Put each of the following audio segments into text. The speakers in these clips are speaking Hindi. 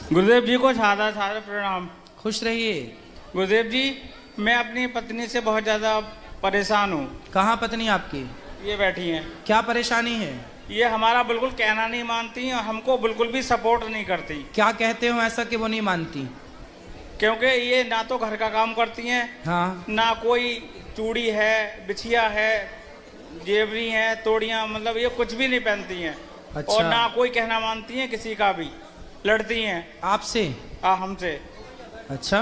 गुरुदेव जी को सादा सादा प्रणाम। खुश रहिए। गुरुदेव जी, मैं अपनी पत्नी से बहुत ज़्यादा परेशान हूँ। कहाँ पत्नी आपकी? ये बैठी हैं। क्या परेशानी है? ये हमारा बिल्कुल कहना नहीं मानती और हमको बिल्कुल भी सपोर्ट नहीं करती। क्या कहते हो ऐसा कि वो नहीं मानती? क्योंकि ये ना तो घर का काम करती हैं, हाँ, ना कोई चूड़ी है, बिछिया है, जेवरी है, तोड़ियाँ, मतलब ये कुछ भी नहीं पहनती हैं। अच्छा। और ना कोई कहना मानती हैं किसी का भी, लड़ती हैं आपसे? हमसे। अच्छा,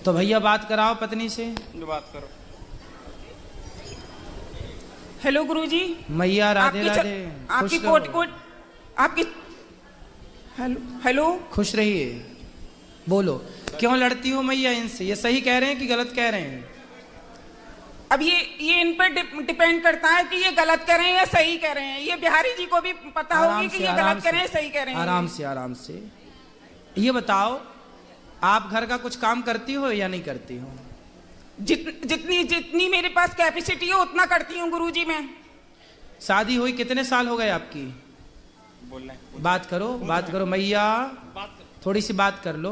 तो भैया बात कराओ पत्नी से। जो बात करो। हेलो गुरुजी। मैया राधे राधे। आपकी खुश कोट रहो। कोट आपकी हेलो हेलो। खुश रहिए। बोलो, क्यों लड़ती हो मैया इनसे? ये सही कह रहे हैं कि गलत कह रहे हैं? अब ये इन पर डिपेंड करता है कि ये गलत कर रहे हैं या सही कर रहे हैं। ये बिहारी जी को भी पता होगी कि ये गलत कर रहे हैं सही कर रहे हैं। आराम से आराम से। ये बताओ, आप घर का कुछ काम करती हो या नहीं करती हो? जितनी जितनी मेरे पास कैपेसिटी है उतना करती हूँ गुरुजी मैं। शादी हुई कितने साल हो गए आपकी? बोलना बात करो, बात करो मैया, थोड़ी सी बात कर लो।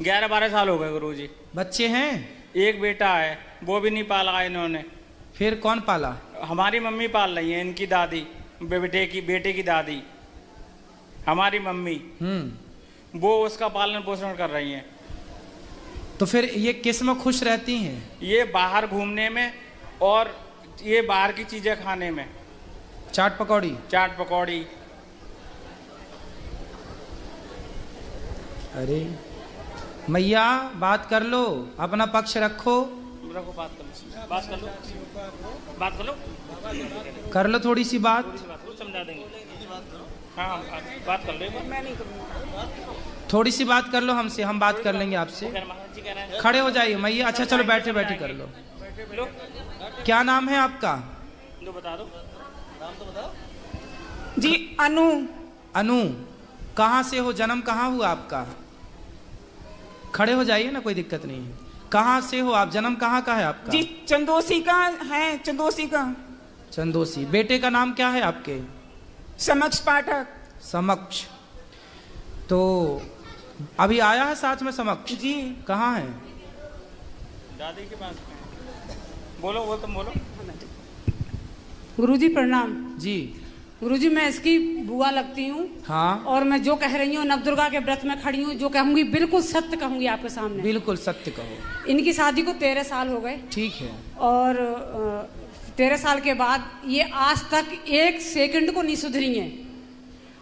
11-12 साल हो गए गुरुजी। बच्चे हैं? एक बेटा है, वो भी नहीं पाला इन्होंने। फिर कौन पाला? हमारी मम्मी पाल रही है, इनकी दादी, बेटे की दादी, हमारी मम्मी, वो उसका पालन पोषण कर रही हैं। तो फिर ये किस में खुश रहती हैं? ये बाहर घूमने में और ये बाहर की चीजें खाने में। चाट पकौड़ी? चाट पकौड़ी। अरे मैया बात कर लो, अपना पक्ष रखो। रखो, बात कर लो, बात कर लो, बात कर लो, कर लो थोड़ी सी बात। समझा देंगे। हाँ, बात कर लो। मैं नहीं करूँगा। थोड़ी सी बात कर लो हमसे, हम बात कर लेंगे आपसे। खड़े हो जाइए मैया। अच्छा चलो, बैठे बैठे कर लो। क्या नाम है आपका? जो बता दो, नाम तो बताओ। जी अनु। अनु, कहाँ से हो? जन्म कहाँ हुआ आपका? खड़े हो जाइए ना, कोई दिक्कत नहीं है। कहाँ से हो आप? जन्म कहाँ का है आपका? जी चंदोसी का है, चंदोसी का। चंदोसी। बेटे का नाम क्या है आपके? समक्ष पाठक। समक्ष। तो अभी आया है साथ में समक्ष? जी। कहाँ है? दादी के पास। बोलो, वो तुम बोलो। गुरुजी प्रणाम। जी। गुरुजी, मैं इसकी बुआ लगती हूँ। हाँ। और मैं जो कह रही हूँ, नवदुर्गा के व्रत में खड़ी हूँ, जो कहूँगी बिल्कुल सत्य कहूँगी आपके सामने। बिल्कुल सत्य कहो। इनकी शादी को 13 साल हो गए। ठीक है। और 13 साल के बाद ये आज तक 1 सेकंड को नहीं सुधरी हैं।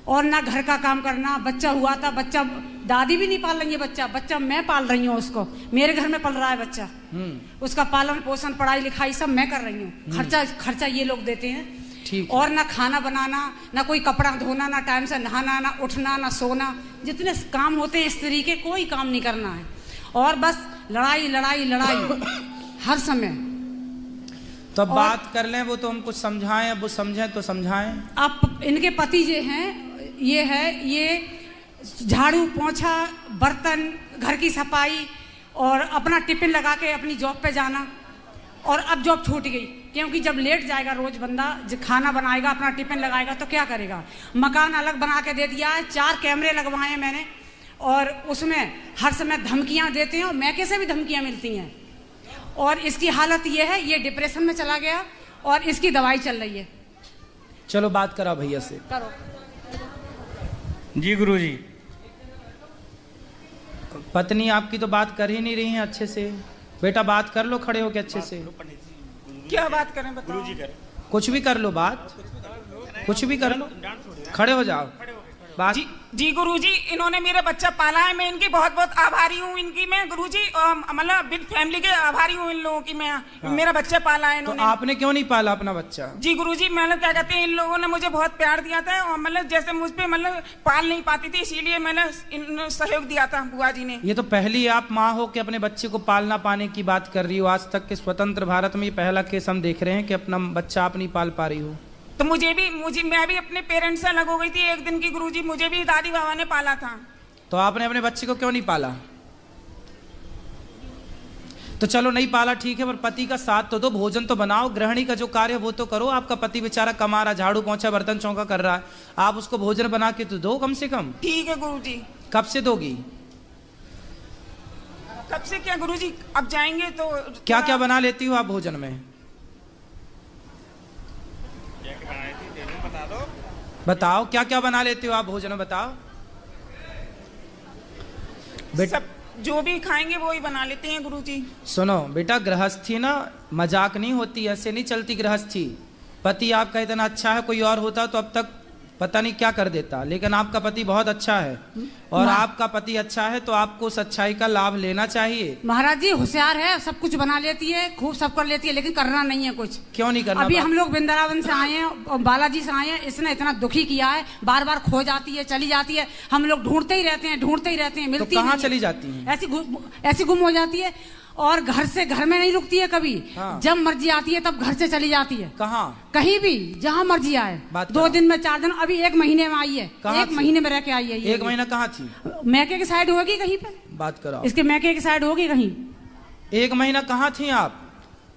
और ना घर का काम करना। बच्चा हुआ था, बच्चा दादी भी नहीं पाल रही है, बच्चा मैं पाल रही हूँ उसको। मेरे घर में पल रहा है बच्चा। उसका पालन पोषण, पढ़ाई लिखाई सब मैं कर रही हूँ। खर्चा ये लोग देते हैं। ठीक। और ना खाना बनाना, ना कोई कपड़ा धोना, ना टाइम से नहाना, ना उठना, ना सोना। जितने काम होते हैं स्त्री के, कोई काम नहीं करना है। और बस लड़ाई लड़ाई लड़ाई हर समय। तो अब बात कर लें, वो तो हम कुछ समझाएं, अब वो समझें तो समझाएं। अब इनके पति जो हैं, ये झाड़ू पोंछा, बर्तन, घर की सफाई और अपना टिफिन लगा के अपनी जॉब पे जाना। और अब जॉब छूट गई, क्योंकि जब लेट जाएगा रोज बंदा, खाना बनाएगा, अपना टिफिन लगाएगा तो क्या करेगा। मकान अलग बना के दे दिया है, 4 कैमरे लगवाए हैं मैंने। और उसमें हर समय धमकियां देते हैं और मैके से भी धमकियां मिलती हैं। और इसकी हालत ये है, ये डिप्रेशन में चला गया और इसकी दवाई चल रही है। चलो बात करा भैया से। करो। जी गुरुजी। पत्नी आपकी तो बात कर ही नहीं रही है अच्छे से। बेटा बात कर लो खड़े होके अच्छे से। क्या बात करें बताओ? गुरुजी करें। कुछ भी कर लो, बात कुछ भी कर लो। खड़े हो जाओ। बात। जी गुरुजी, इन्होंने मेरा बच्चा पाला है। मैं इनकी बहुत बहुत आभारी हूँ इनकी मैं गुरुजी। मतलब विद फैमिली के आभारी हूँ इन लोगों की मैं। मेरा बच्चा पाला है इन्होंने। तो आपने क्यों नहीं पाला अपना बच्चा? जी गुरुजी, मतलब क्या कहते हैं, इन लोगों ने मुझे बहुत प्यार दिया था। और मतलब जैसे मुझ पे मतलब पाल नहीं पाती थी, इसीलिए मैंने सहयोग दिया था बुआ जी ने। ये तो पहली आप माँ हो कि अपने बच्चे को पालना पाने की बात कर रही हो। आज तक के स्वतंत्र भारत में ये पहला केस हम देख रहे हैं कि अपना बच्चा आप नहीं पाल पा रही हो। तो मैं भी अपने पेरेंट्स से अलग हो गई थी एक दिन की गुरुजी। मुझे भी दादी बाबा ने पाला था। तो आपने अपने बच्चे को क्यों नहीं पाला? तो चलो नहीं पाला ठीक है, पर पति का साथ तो दो, भोजन तो बनाओ, गृहिणी का जो कार्य वो तो करो। आपका पति बेचारा कमा रहा, झाड़ू पोंछा बर्तन चौका कर रहा है, आप उसको भोजन बना के तो दो कम से कम। ठीक है गुरुजी। कब से दोगी? कब से क्या गुरुजी, अब जाएंगे तो। क्या क्या बना लेती हो आप भोजन में? बता दो। बताओ क्या क्या बना लेती हो आप भोजन में, बताओ। सब जो भी खाएंगे वो ही बना लेते हैं गुरुजी। सुनो बेटा, गृहस्थी ना मजाक नहीं होती, ऐसे नहीं चलती गृहस्थी। पति आपका इतना अच्छा है, कोई और होता तो अब तक पता नहीं क्या कर देता, लेकिन आपका पति बहुत अच्छा है, और आपका पति अच्छा है तो आपको उस अच्छाई का लाभ लेना चाहिए। महाराज जी होशियार है, सब कुछ बना लेती है, खूब सब कर लेती है, लेकिन करना नहीं है कुछ। क्यों नहीं करना? अभी हम लोग वृंदावन से आए हैं और बालाजी से आए हैं, इसने इतना दुखी किया है, बार बार खो जाती है, चली जाती है, हम लोग ढूंढते ही रहते हैं, मिलती तो कहाँ चली जाती है? ऐसी गुम हो जाती है, और घर से घर में नहीं रुकती है कभी। हाँ। जब मर्जी आती है तब घर से चली जाती है। कहाँ? कहीं भी जहाँ मर्जी आए, 2 दिन में 4 दिन, अभी 1 महीने में आई है, 1 महीने में रह के आई है। 1 महीना कहाँ थी? मैके की साइड होगी कहीं पे, बात करो। इसके मैके की साइड होगी कहीं। 1 महीना कहाँ थी आप?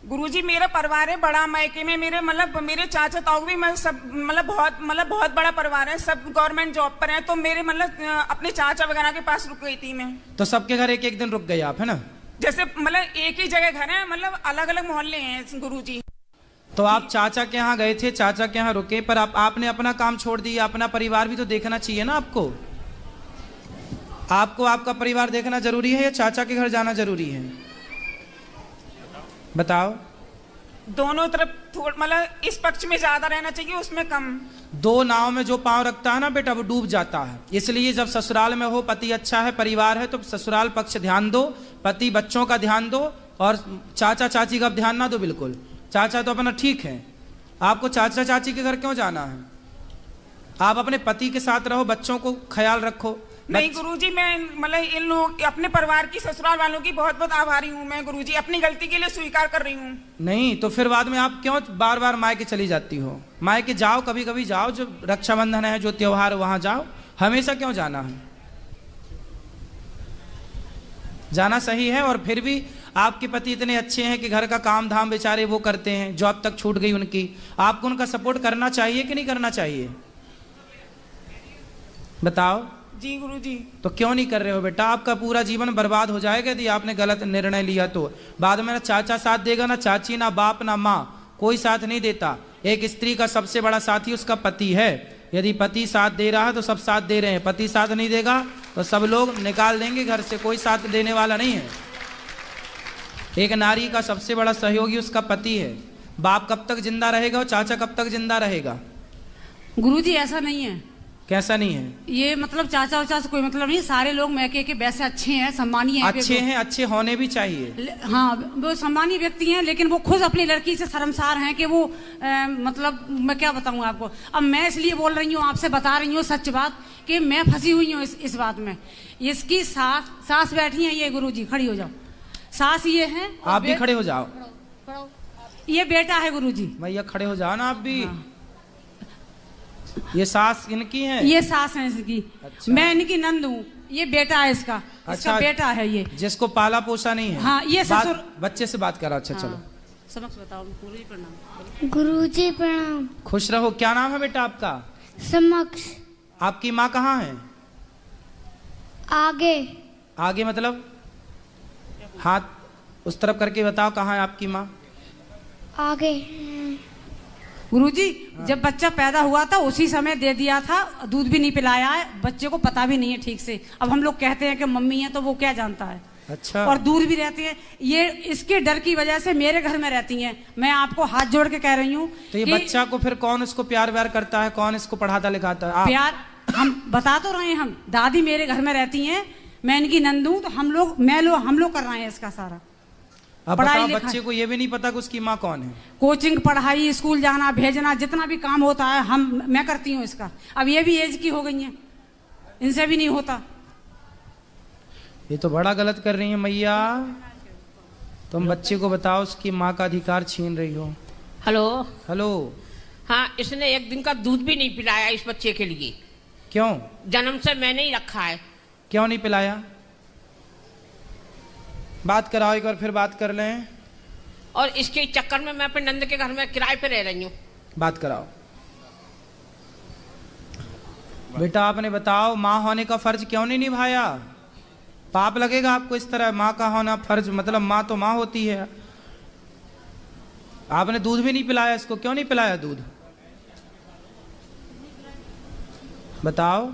गुरुजी मेरा परिवार है बड़ा, मैके में मेरे चाचा ताऊ भी, मैं सब बहुत बड़ा परिवार है, सब गवर्नमेंट जॉब पर है, तो मेरे अपने चाचा वगैरह के पास रुक गई थी मैं। तो सबके घर 1-1 दिन रुक गए आप, है ना? जैसे एक ही जगह घर है, अलग अलग मोहल्ले हैं गुरुजी। तो आप चाचा के यहाँ गए थे, चाचा के यहाँ रुके, पर आपने अपना काम छोड़ दिया, अपना परिवार भी तो देखना चाहिए ना आपको। आपको आपका परिवार देखना जरूरी है या चाचा के घर जाना जरूरी है? बताओ। दोनों तरफ इस पक्ष में ज्यादा रहना चाहिए, उसमें कम। 2 नाव में जो पांव रखता है ना बेटा, वो डूब जाता है। इसलिए जब ससुराल में हो, पति अच्छा है, परिवार है, तो ससुराल पक्ष ध्यान दो, पति बच्चों का ध्यान दो, और चाचा चाची का ध्यान ना दो बिल्कुल। चाचा तो अपना ठीक है, आपको चाचा चाची के घर क्यों जाना है? आप अपने पति के साथ रहो, बच्चों को ख्याल रखो। नहीं गुरुजी, मैं इन लोग अपने परिवार की, ससुराल वालों की बहुत बहुत आभारी हूँ मैं गुरुजी, अपनी गलती के लिए स्वीकार कर रही हूँ। नहीं तो फिर बाद में आप क्यों बार बार मायके चली जाती हो? मायके जाओ, कभी कभी जाओ, जो रक्षाबंधन है, जो त्योहार है वहां जाओ, हमेशा क्यों जाना है? जाना सही है। और फिर भी आपके पति इतने अच्छे हैं कि घर का काम धाम बेचारे वो करते हैं, जॉब तक छूट गई उनकी, आपको उनका सपोर्ट करना चाहिए कि नहीं करना चाहिए? बताओ। जी गुरुजी। तो क्यों नहीं कर रहे हो बेटा? आपका पूरा जीवन बर्बाद हो जाएगा यदि आपने गलत निर्णय लिया तो। बाद में ना चाचा साथ देगा, ना चाची, ना बाप, ना माँ, कोई साथ नहीं देता। एक स्त्री का सबसे बड़ा साथी उसका पति है। यदि पति साथ दे रहा है तो सब साथ दे रहे हैं, पति साथ नहीं देगा तो सब लोग निकाल देंगे घर से, कोई साथ देने वाला नहीं है। एक नारी का सबसे बड़ा सहयोगी उसका पति है। बाप कब तक जिंदा रहेगा और चाचा कब तक जिंदा रहेगा? गुरुजी ऐसा नहीं है। कैसा नहीं है? ये चाचा उचा से कोई मतलब नहीं, सारे लोग मैके के वैसे अच्छे हैं, सम्मानीय हैं। अच्छे हैं, अच्छे होने भी चाहिए। हाँ, वो सम्मानीय व्यक्ति हैं, लेकिन वो खुद अपनी लड़की से शर्मसार हैं कि वो मैं क्या बताऊँ आपको। अब मैं इसलिए बोल रही हूँ, आपसे बता रही हूँ सच बात, कि मैं फंसी हुई हूँ इस बात में। इसकी सास बैठी है, ये गुरुजी खड़ी हो जाओ, सास ये है। आप भी खड़े हो जाओ। ये बेटा है गुरुजी। भैया खड़े हो जाओ ना आप भी। हाँ। ये सास इनकी है? ये सास है इसकी। अच्छा। मैं इनकी नंद हूँ, ये बेटा है इसका। अच्छा, इसका बेटा है ये, जिसको पाला पोसा नहीं है। हाँ, ये ससुर। बच्चे से बात करो। अच्छा हाँ। चलो समक्ष बताओ। गुरुजी प्रणाम। गुरुजी प्रणाम। खुश रहो। क्या नाम है बेटा आपका? समक्ष। आपकी माँ कहाँ है? आगे। आगे मतलब हाथ उस तरफ करके बताओ, कहाँ है आपकी माँ? आगे। गुरुजी जब बच्चा पैदा हुआ था उसी समय दे दिया था, दूध भी नहीं पिलाया है, बच्चे को पता भी नहीं है ठीक से। अब हम लोग कहते हैं कि मम्मी है तो वो क्या जानता है। अच्छा। और दूर भी रहती है, ये इसके डर की वजह से मेरे घर में रहती हैं। मैं आपको हाथ जोड़ के कह रही हूँ। तो ये बच्चा को फिर कौन इसको प्यार व्यार करता है, कौन इसको पढ़ाता लिखाता है? प्यार हम बता तो रहे हैं, हम दादी मेरे घर में रहती हैं, मैं इनकी नंद हूँ, तो हम लोग कर रहे हैं इसका सारा। अब बताओ, बच्चे को ये भी नहीं पता कि उसकी माँ कौन है? कोचिंग, पढ़ाई, स्कूल जाना, भेजना, जितना भी काम होता है मैं करती हूँ इसका। अब ये भी एज की हो गई है, इनसे भी नहीं होता। ये तो बड़ा गलत कर रही है मैया। तुम बच्चे को बताओ, उसकी माँ का अधिकार छीन रही हो। Hello hello. हाँ, इसने 1 दिन का दूध भी नहीं पिलाया इस बच्चे के लिए। क्यों? जन्म से मैंने ही रखा है। क्यों नहीं पिलाया? बात कराओ एक बार, फिर बात कर लें। और इसके चक्कर में मैं अपने नंद के घर में किराए पे रह रही हूँ। बात कराओ। बेटा आपने बताओ, माँ होने का फर्ज क्यों नहीं निभाया? पाप लगेगा आपको इस तरह, माँ का होना फर्ज, मतलब माँ तो माँ होती है। आपने दूध भी नहीं पिलाया इसको, क्यों नहीं पिलाया दूध? बताओ।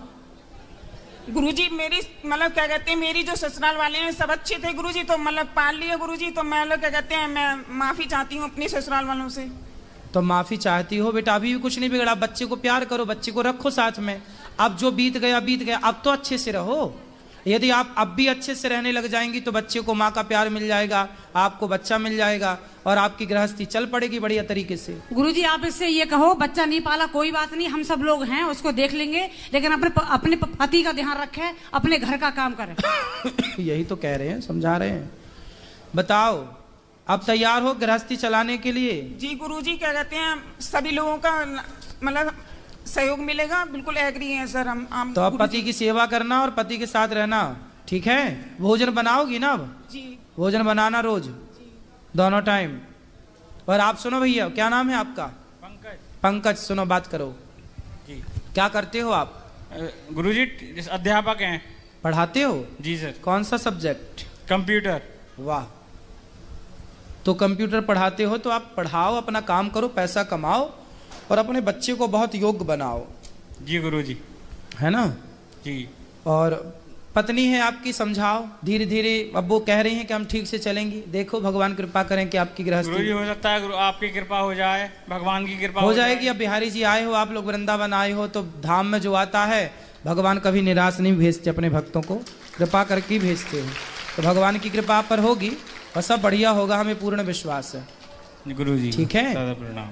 गुरुजी मेरी मतलब क्या कहते हैं, मेरी जो ससुराल वाले हैं सब अच्छे थे गुरुजी, तो मतलब पाल लिया गुरुजी, तो मैं क्या कहते हैं, मैं माफी चाहती हूँ अपने ससुराल वालों से। तो माफी चाहती हो बेटा, अभी भी कुछ नहीं बिगड़ा। बच्चे को प्यार करो, बच्चे को रखो साथ में। अब जो बीत गया बीत गया, अब तो अच्छे से रहो। यदि आप अब भी अच्छे से रहने लग जाएंगी तो बच्चे को माँ का प्यार मिल जाएगा, आपको बच्चा मिल जाएगा और आपकी गृहस्थी चल पड़ेगी बढ़िया तरीके से। गुरुजी आप इससे ये कहो, बच्चा नहीं पाला कोई बात नहीं, हम सब लोग हैं, उसको देख लेंगे, लेकिन अपने पति का ध्यान रखे, अपने घर का काम करे। यही तो कह रहे हैं, समझा रहे हैं। बताओ अब तैयार हो गृहस्थी चलाने के लिए? जी गुरुजी क्या कहते हैं, सभी लोगों का मतलब सहयोग मिलेगा, बिल्कुल एग्री है सर हम तो अब पति की सेवा करना और पति के साथ रहना, ठीक है? भोजन बनाओगी ना? अब जी भोजन बनाना रोज, दोनों टाइम। और आप सुनो भैया, क्या नाम है आपका? पंकज। पंकज, सुनो बात करो जी। क्या करते हो आप? गुरुजी अध्यापक हैं। पढ़ाते हो? जी सर। कौन सा सब्जेक्ट? कंप्यूटर। वाह। तो कंप्यूटर पढ़ाते हो तो आप पढ़ाओ, अपना काम करो, पैसा कमाओ और अपने बच्चे को बहुत योग्य बनाओ। जी गुरुजी। है ना? जी। और पत्नी है आपकी, समझाओ धीरे धीरे। अब वो कह रही हैं कि हम ठीक से चलेंगी, देखो भगवान कृपा करें कि आपकी गुरुजी गृहस्थी हो सकता है आपकी कृपा हो जाए, भगवान की कृपा हो जाएगी। अब बिहारी जी आए हो, आप लोग वृंदावन आए हो, तो धाम में जो आता है भगवान कभी निराश नहीं भेजते, अपने भक्तों को कृपा करके भेजते हैं। तो भगवान की कृपा पर होगी और सब बढ़िया होगा, हमें पूर्ण विश्वास है। गुरुजी ठीक है? दादा प्रणाम।